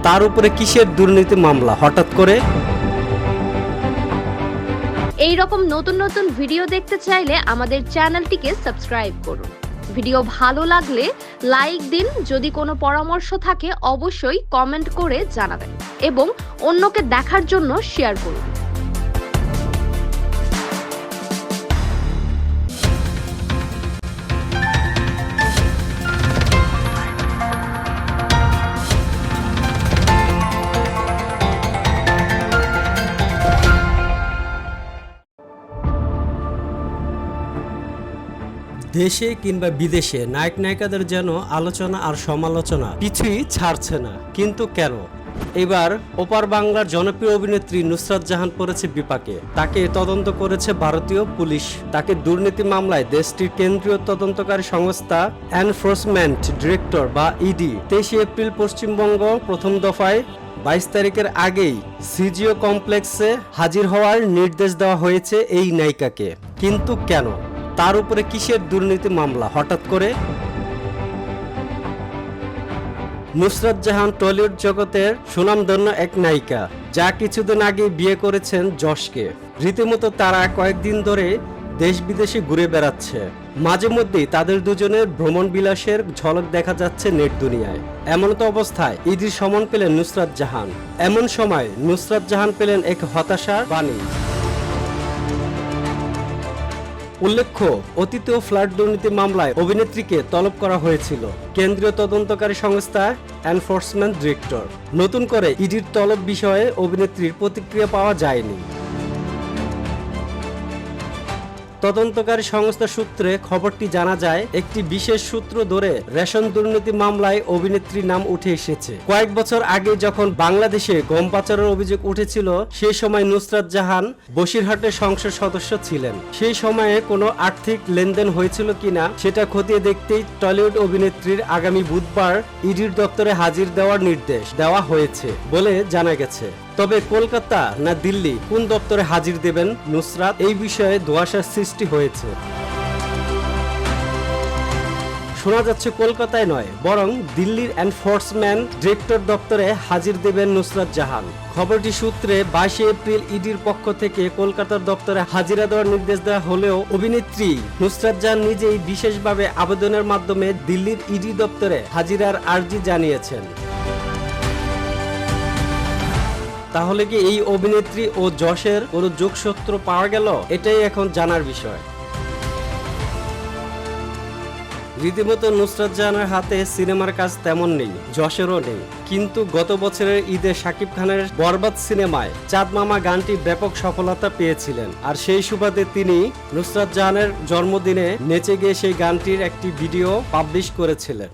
তার উপরে কিসের দুর্নীতি মামলা হঠাৎ করে? এই রকম নতুন নতুন ভিডিও দেখতে চাইলে আমাদের চ্যানেলটিকে সাবস্ক্রাইব করুন। ভিডিও ভালো লাগলে লাইক দিন, যদি কোনো পরামর্শ থাকে অবশ্যই কমেন্ট করে জানাবেন এবং অন্যকে দেখার জন্য শেয়ার করুন। দেশে কিংবা বিদেশে নায়ক নায়িকাদের যেন আলোচনা আর সমালোচনা কিছুই ছাড়ছে না, কিন্তু কেন? এবার ওপার বাংলার জনপ্রিয় অভিনেত্রী নুসরাত জাহান পড়েছে বিপাকে। তাকে তদন্ত করেছে ভারতীয় পুলিশ। তাকে দুর্নীতি মামলায় দেশটির কেন্দ্রীয় তদন্তকারী সংস্থা এনফোর্সমেন্ট ডিরেক্টর বা ইডি 23 এপ্রিল পশ্চিমবঙ্গ প্রথম দফায় 22 তারিখের আগেই সিজিও কমপ্লেক্সে হাজির হওয়ার নির্দেশ দেওয়া হয়েছে এই নায়িকাকে। কিন্তু কেন? তার উপরে কিসের দুর্নীতি মামলা হঠাৎ করে? নুসরাত জাহান টলিউড জগতের সুনামধন্য এক নায়িকা, যা কিছুদিন আগে বিয়ে করেছেন যশকে। রীতিমতো তারা কয়েকদিন ধরে দেশ বিদেশে ঘুরে বেড়াচ্ছে। মাঝে মধ্যেই তাদের দুজনের ভ্রমণ বিলাসের ঝলক দেখা যাচ্ছে নেট দুনিয়ায়। এমন তো অবস্থায় ইডির সমন পেলেন নুসরাত জাহান। এমন সময় নুসরাত জাহান পেলেন এক হতাশার বাণী। উল্লেখ্য, অতীতেও ফ্ল্যাট দুর্নীতি মামলায় অভিনেত্রীকে তলব করা হয়েছিল কেন্দ্রীয় তদন্তকারী সংস্থা এনফোর্সমেন্ট ডিরেক্টর। নতুন করে ইডির তলব বিষয়ে অভিনেত্রীর প্রতিক্রিয়া পাওয়া যায়নি। তদন্তকারী সংস্থা সূত্রে খবরটি জানা যায়, একটি বিশেষ সূত্র ধরে রেশন দুর্নীতি মামলায় অভিনেত্রীর নাম উঠে এসেছে। কয়েক বছর আগে যখন বাংলাদেশে গম পাচারের অভিযোগ উঠেছিল, সেই সময় নুসরাত জাহান বসিরহাটের সংসদ সদস্য ছিলেন। সেই সময়ে কোনো আর্থিক লেনদেন হয়েছিল কিনা সেটা খতিয়ে দেখতেই টলিউড অভিনেত্রীর আগামী বুধবার ইডির দপ্তরে হাজির দেওয়ার নির্দেশ দেওয়া হয়েছে বলে জানা গেছে। তবে কলকাতা না দিল্লি, কোন দপ্তরে হাজির দেবেন নুসরাত, এই বিষয়ে ধোঁয়াশার সৃষ্টি হয়েছে। শোনা যাচ্ছে কলকাতায় নয়, বরং দিল্লির এনফোর্সমেন্ট ডিরেক্টর দপ্তরে হাজির দেবেন নুসরাত জাহান। খবরটি সূত্রে 22 এপ্রিল ইডির পক্ষ থেকে কলকাতার দপ্তরে হাজিরা দেওয়ার নির্দেশ দেওয়া হলেও অভিনেত্রী নুসরাত জাহান নিজেই বিশেষভাবে আবেদনের মাধ্যমে দিল্লির ইডি দপ্তরে হাজিরার আর্জি জানিয়েছেন। তাহলে কি এই অভিনেত্রী ও যশের কোনো যোগসূত্র পাওয়া গেল? এটাই এখন জানার বিষয়। রীতিমতো নুসরাত জাহানের হাতে সিনেমার কাজ তেমন নেই, যশেরও নেই। কিন্তু গত বছরের ঈদে শাকিব খানের বরবাদ সিনেমায় চাঁদ মামা গানটি ব্যাপক সফলতা পেয়েছিলেন। আর সেই সুবাদে তিনি নুসরাত জাহানের জন্মদিনে নেচে গিয়ে সেই গানটির একটি ভিডিও পাবলিশ করেছিলেন।